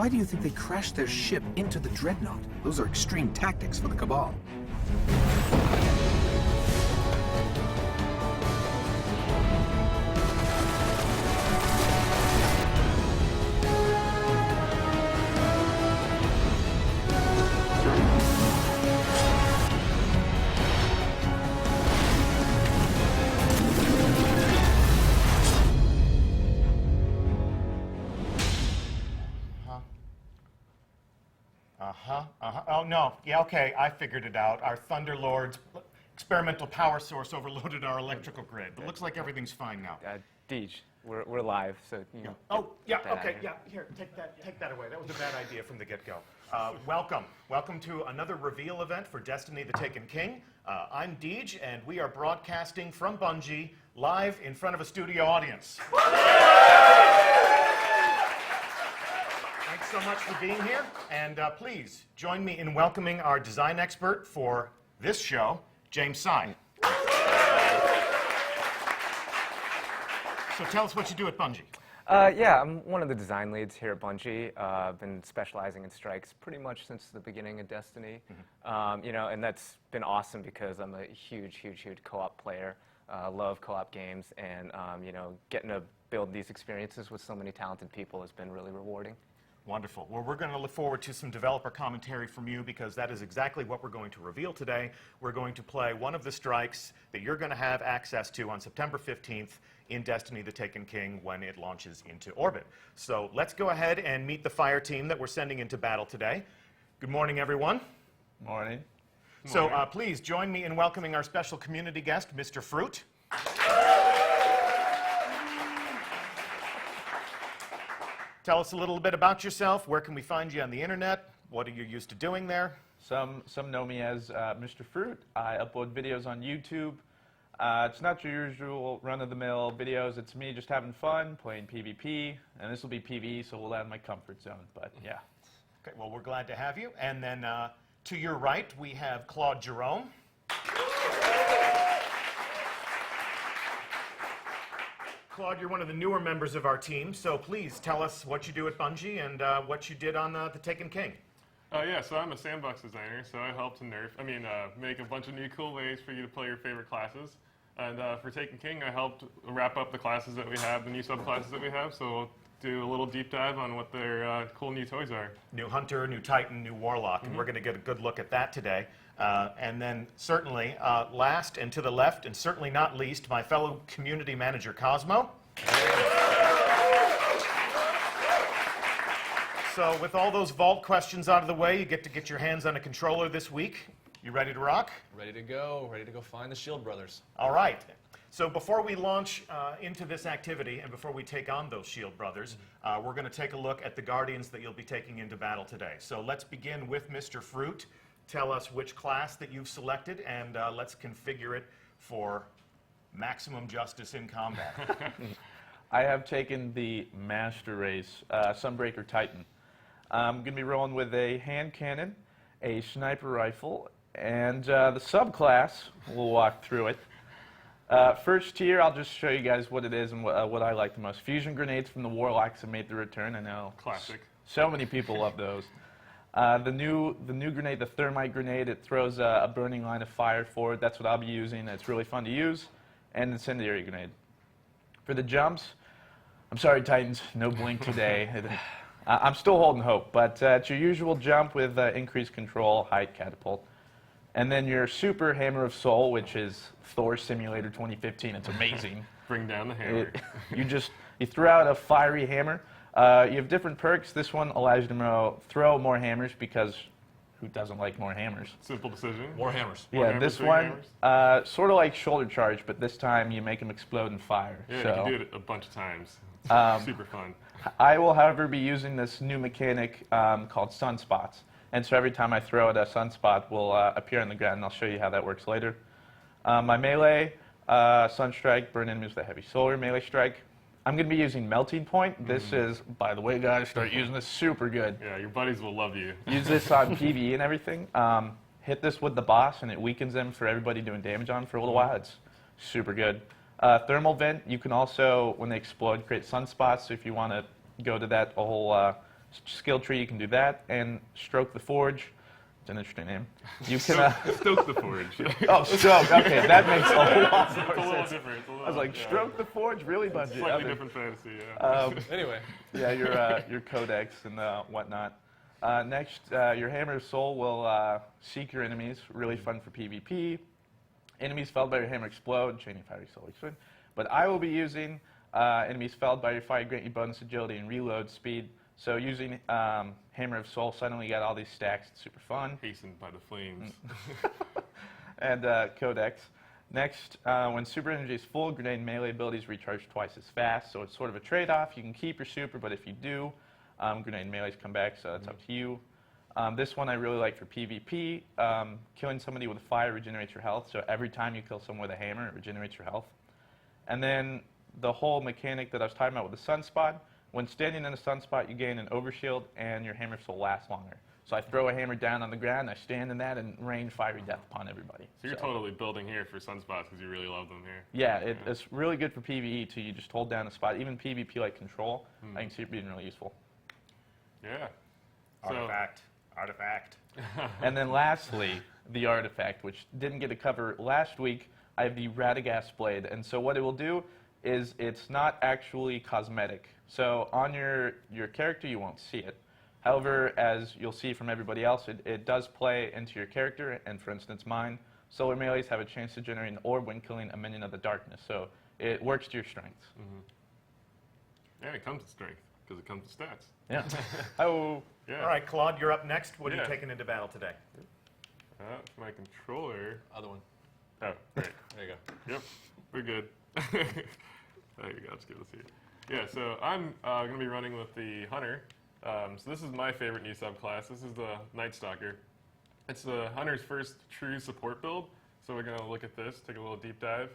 Why do you think they crashed their ship into the Dreadnought? Those are extreme tactics for the Cabal. Oh, no. Yeah, okay, I figured it out. Our Thunderlord's experimental power source overloaded our electrical grid. But it looks like everything's fine now. Deej, we're live, so you know. Oh, yeah, okay, yeah. Here, take that away. That was a bad idea from the get-go. Welcome to another reveal event for Destiny the Taken King. I'm Deej, and we are broadcasting from Bungie, live in front of a studio audience. Thanks so much for being here, and please join me in welcoming our design expert for this show, James Sy. So tell us what you do at Bungie. Yeah, I'm one of the design leads here at Bungie. I've been specializing in strikes pretty much since the beginning of Destiny. You know, and that's been awesome because I'm a huge co-op player. Love co-op games, and you know, getting to build these experiences with so many talented people has been really rewarding. Wonderful. Well, we're going to look forward to some developer commentary from you because that is exactly what we're going to reveal today. We're going to play one of the strikes that you're going to have access to on September 15th in Destiny the Taken King when it launches into orbit. So let's go ahead and meet the fire team that we're sending into battle today. Good morning, everyone. Morning. So please join me in welcoming our special community guest, Mr. Fruit. Tell us a little bit about yourself. Where can we find you on the internet? What are you used to doing there? Some know me as Mr. Fruit. I upload videos on YouTube. It's not your usual run-of-the-mill videos. It's me just having fun, playing PvP, and this will be PvE, so we'll add my comfort zone, but yeah. Okay, well, we're glad to have you. And then to your right, we have Claude Jerome. Claude, you're one of the newer members of our team, so please tell us what you do at Bungie and what you did on the Taken King. Yeah, so I'm a sandbox designer, so I helped to make a bunch of new cool ways for you to play your favorite classes. And for Taken King, I helped wrap up the classes that we have, the new subclasses that we have, so we'll do a little deep dive on what their cool new toys are. New Hunter, new Titan, new Warlock, and we're going to get a good look at that today. And then certainly, last and to the left, and certainly not least, my fellow community manager, Cosmo. So with all those Vault questions out of the way, you get to get your hands on a controller this week. You ready to rock? Ready to go find the Shield Brothers. All right. So before we launch into this activity and before we take on those Shield Brothers, we're going to take a look at the Guardians that you'll be taking into battle today. So let's begin with Mr. Fruit. Tell us which class that you've selected, and let's configure it for maximum justice in combat. I have taken the Master Race Sunbreaker Titan. I'm going to be rolling with a hand cannon, a sniper rifle, and the subclass. We'll walk through it. First tier, I'll just show you guys what it is and what I like the most. Fusion grenades from the Warlocks have made the return. I know. Classic. So many people love those. The new grenade, the thermite grenade, it throws a burning line of fire forward. That's what I'll be using. It's really fun to use. And incendiary grenade. For the jumps, I'm sorry, Titans, no blink today. I'm still holding hope, but it's your usual jump with increased control, height, catapult. And then your super Hammer of Soul, which is Thor Simulator 2015. It's amazing. Bring down the hammer. You throw out a fiery hammer. You have different perks. This one allows you to throw more hammers because who doesn't like more hammers? Simple decision. More hammers. Yeah, this one, sort of like shoulder charge, but this time you make them explode in fire. Yeah, so, you can do it a bunch of times. It's super fun. I will, however, be using this new mechanic called sunspots. And so every time I throw it, a sunspot will appear on the ground, and I'll show you how that works later. My melee, Sunstrike, burn enemies with a heavy solar melee strike. I'm going to be using Melting Point. This is, by the way, guys, start using this, super good. Yeah, your buddies will love you. Use this on PvE and everything. Hit this with the boss, and it weakens them for everybody doing damage on for a little while. It's super good. Thermal Vent, you can also, when they explode, create sunspots. So if you want to go to that whole skill tree, you can do that. And Stroke the Forge, it's an interesting name. You can Stoke the Forge. oh, Stroke. Okay, that makes a lot It's a more little sense. different. It's a little, I was like, yeah. Stroke the Forge, really, Bungie? Slightly Okay. different fantasy, yeah. Anyway, Yeah, your codex and whatnot. Next, your Hammer of Soul will seek your enemies. Really fun for PvP. Enemies felled by your hammer explode. Chaining fiery soul explode. But I will be using enemies felled by your fire grant you bonus agility and reload speed. So using Hammer of Soul, suddenly you got all these stacks. It's super fun. Hastened by the flames. And Codex. Next, when super energy is full, grenade melee abilities recharge twice as fast. So it's sort of a trade-off. You can keep your super, but if you do, grenade melees come back, so that's up to you. This one I really like for PvP. Killing somebody with a fire regenerates your health. So every time you kill someone with a hammer, it regenerates your health. And then the whole mechanic that I was talking about with the sunspot. When standing in a sunspot, you gain an overshield, and your hammer soul lasts longer. So I throw a hammer down on the ground, I stand in that, and rain fiery death upon everybody. So you're totally building here for sunspots because you really love them here. Yeah, it's really good for PvE too. You just hold down a spot. Even PvP like control, I can see it being really useful. Yeah. So, Artifact. And then lastly, the artifact, which didn't get a cover last week. I have the Radagast Blade, and so what it will do is it's not actually cosmetic. So on your character, you won't see it. However, as you'll see from everybody else, it does play into your character, and for instance mine, solar melees have a chance to generate an orb when killing a minion of the darkness, so it works to your strengths. and it comes with strength because it comes with stats. Yeah. Oh. Yeah. All right, Claude, you're up next. What are you Yeah. taking into battle today? My controller. other one. Oh, great. There you go. Yep, we're good. There you go. Let's give this here. Yeah, so I'm going to be running with the Hunter. So this is my favorite new subclass. This is the Night Stalker. It's the Hunter's first true support build. So we're going to look at this, take a little deep dive.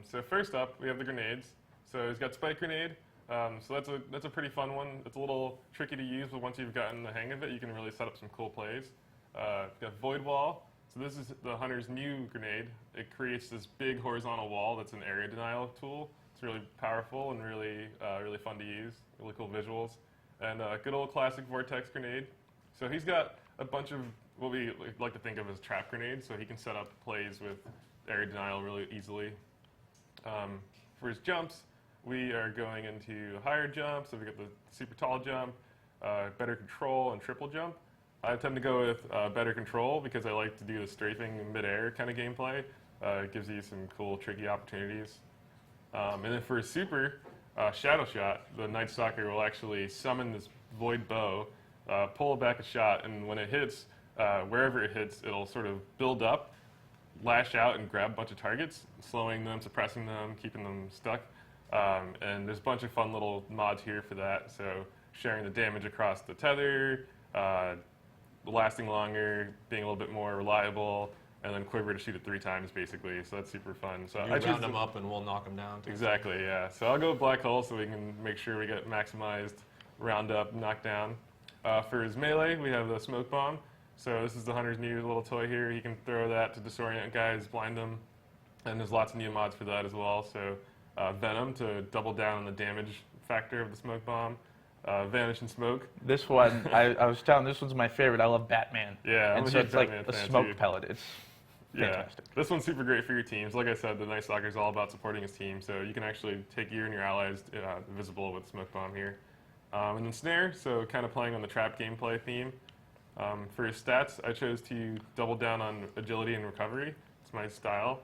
So first up, we have the grenades. So he's got Spike Grenade. So that's a pretty fun one. It's a little tricky to use, but once you've gotten the hang of it, you can really set up some cool plays. We've got Void Wall. So this is the Hunter's new grenade. It creates this big horizontal wall that's an area denial tool. It's really powerful and really fun to use. Really cool visuals. And good old classic Vortex Grenade. So he's got a bunch of what we like to think of as trap grenades. So he can set up plays with area denial really easily. For his jumps, we are going into higher jump. So we got the super tall jump, better control, and triple jump. I tend to go with better control because I like to do the strafing mid-air kind of gameplay. It gives you some cool, tricky opportunities. And then for his super, Shadow Shot, the Night Stalker will actually summon this void bow, pull back a shot, and when it hits, wherever it hits, it'll sort of build up, lash out, and grab a bunch of targets, slowing them, suppressing them, keeping them stuck. And there's a bunch of fun little mods here for that. So sharing the damage across the tether, lasting longer, being a little bit more reliable, and then quiver to shoot it 3 times basically. So that's super fun. So You I choose round them up and we'll knock them down. Exactly, yeah. So I'll go with Black Hole so we can make sure we get maximized round up, knockdown. For his melee, we have the Smoke Bomb. So this is the Hunter's new little toy here. He can throw that to disorient guys, blind them. And there's lots of new mods for that as well. So Venom to double down on the damage factor of the Smoke Bomb. Vanish and Smoke. This one, I was telling, this one's my favorite. I love Batman. Yeah, I'm and a so huge it's like Batman a fan, smoke too. pellet. It's Yeah, fantastic. this one's super great for your teams. Like I said, the Night Stalker is all about supporting his team, so you can actually take you and your allies visible with Smoke Bomb here. And then Snare, so kind of playing on the trap gameplay theme. For his stats, I chose to double down on agility and recovery. It's my style.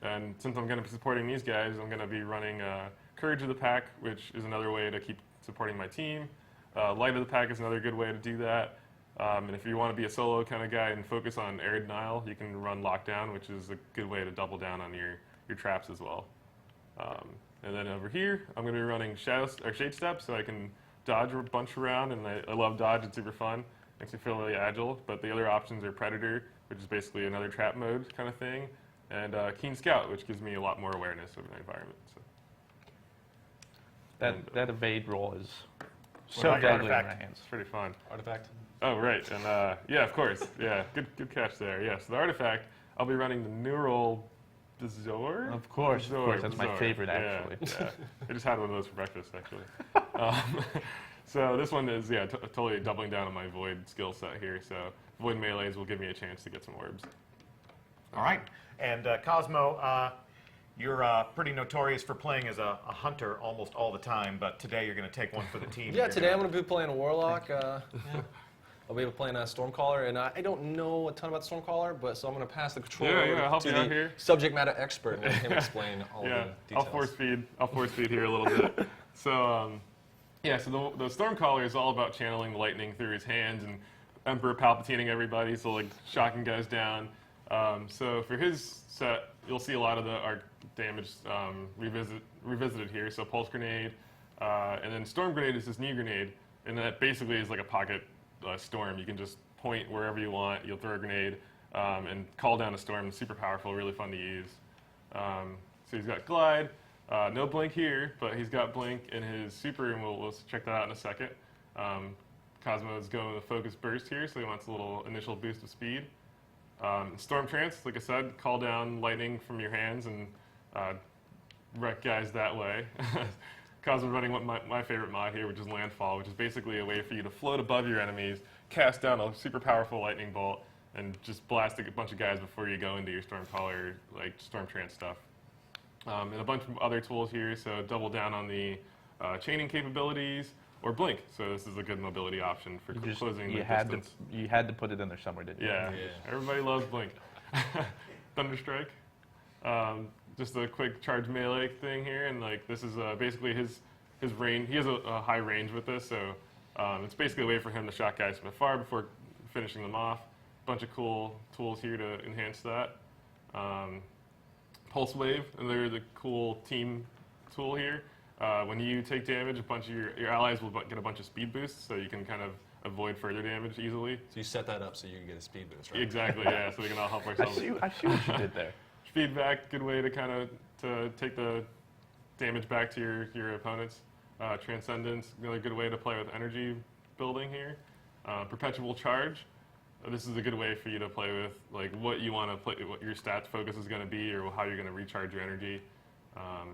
And since I'm going to be supporting these guys, I'm going to be running Courage of the Pack, which is another way to keep supporting my team. Light of the Pack is another good way to do that. And if you want to be a solo kind of guy and focus on air denial, you can run Lockdown, which is a good way to double down on your traps as well. And then over here, I'm going to be running Shade Step, so I can dodge a bunch around, and I love dodge. It's super fun. Makes me feel really agile. But the other options are Predator, which is basically another trap mode kind of thing, and Keen Scout, which gives me a lot more awareness over the environment. So. That evade roll is What so about your deadly in my artifact? hands. It's pretty fun. Artifact. Oh, right. And yeah, of course. Yeah, good catch there. Yeah, so the artifact, I'll be running the Neural Bezoar. Of course, Bezoar, that's my Bezoar. favorite, Yeah, actually. Yeah, I just had one of those for breakfast, actually. So this one is, yeah, totally doubling down on my Void skill set here. So Void melees will give me a chance to get some orbs. All right. And Cosmo, you're pretty notorious for playing as a hunter almost all the time, but today you're going to take one for the team. Yeah, today I'm going to be playing a Warlock. I'll be playing a Stormcaller, and I don't know a ton about Stormcaller, but so I'm going to pass the control I'll help to you out the here. subject matter expert and let him explain all Yeah, the I'll details. force feed here a little bit. So, yeah, so the Stormcaller is all about channeling lightning through his hands and Emperor Palpatining everybody, so like shocking guys down. So for his set, you'll see a lot of the arc damage revisited here. So Pulse Grenade, and then Storm Grenade is his knee grenade, and that basically is like a pocket storm. You can just point wherever you want, you'll throw a grenade, and call down a storm. It's super powerful, really fun to use. So he's got Glide, no blink here, but he's got blink in his super, and we'll check that out in a second. Cosmo is going with a Focus Burst here, so he wants a little initial boost of speed. Storm Trance, like I said, call down lightning from your hands and wreck guys that way. Cosmo's running my favorite mod here, which is Landfall, which is basically a way for you to float above your enemies, cast down a super powerful lightning bolt, and just blast a bunch of guys before you go into your Stormcaller, like Storm Trance stuff. And a bunch of other tools here, so double down on the chaining capabilities, or Blink. So this is a good mobility option for closing the distance. You had to put it in there somewhere, didn't you? Yeah, everybody loves Blink. Thunderstrike. Just a quick charge melee thing here, and like this is basically his range. He has a high range with this, so it's basically a way for him to shot guys from afar before finishing them off. Bunch of cool tools here to enhance that. Pulse Wave, another the cool team tool here. When you take damage, a bunch of your allies will get a bunch of speed boosts, so you can kind of avoid further damage easily. So you set that up so you can get a speed boost, right? Exactly, yeah. So we can all help I ourselves. see what you did there. Feedback, good way to kind of to take the damage back to your opponents. Transcendence, another good way to play with energy building here. Perpetual Charge. This is a good way for you to play with like what you want to play, what your stat focus is going to be, or how you're going to recharge your energy.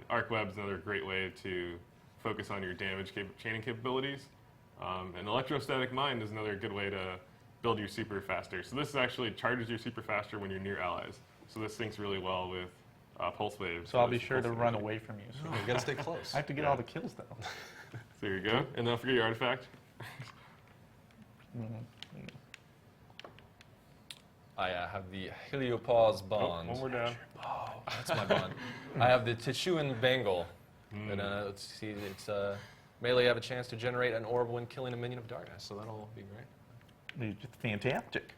Arc Web's another great way to focus on your damage chaining capabilities. And Electrostatic Mind is another good way to build your super faster. So this actually charges your super faster when you're near allies. So this syncs really well with Pulse Wave. So I'll be sure to run away from you. So No, you gotta stay close. I have to get all the kills, though. So there you go. And don't forget your artifact. I have the Heliopause Bond. One more down. Oh, that's my bond. I have the Tichuan Bangle. And let's see, it's melee have a chance to generate an orb when killing a minion of darkness, so that'll be great. Fantastic.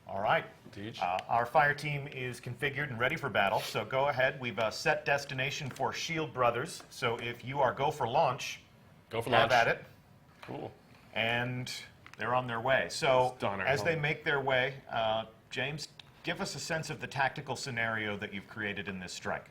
All right. Teach. Our fire team is configured and ready for battle, so go ahead. We've set destination for Shield Brothers, so if you are go for launch, Go for have launch. at it. Cool. And they're on their way. So Stunner. as they make their way, James, give us a sense of the tactical scenario that you've created in this strike.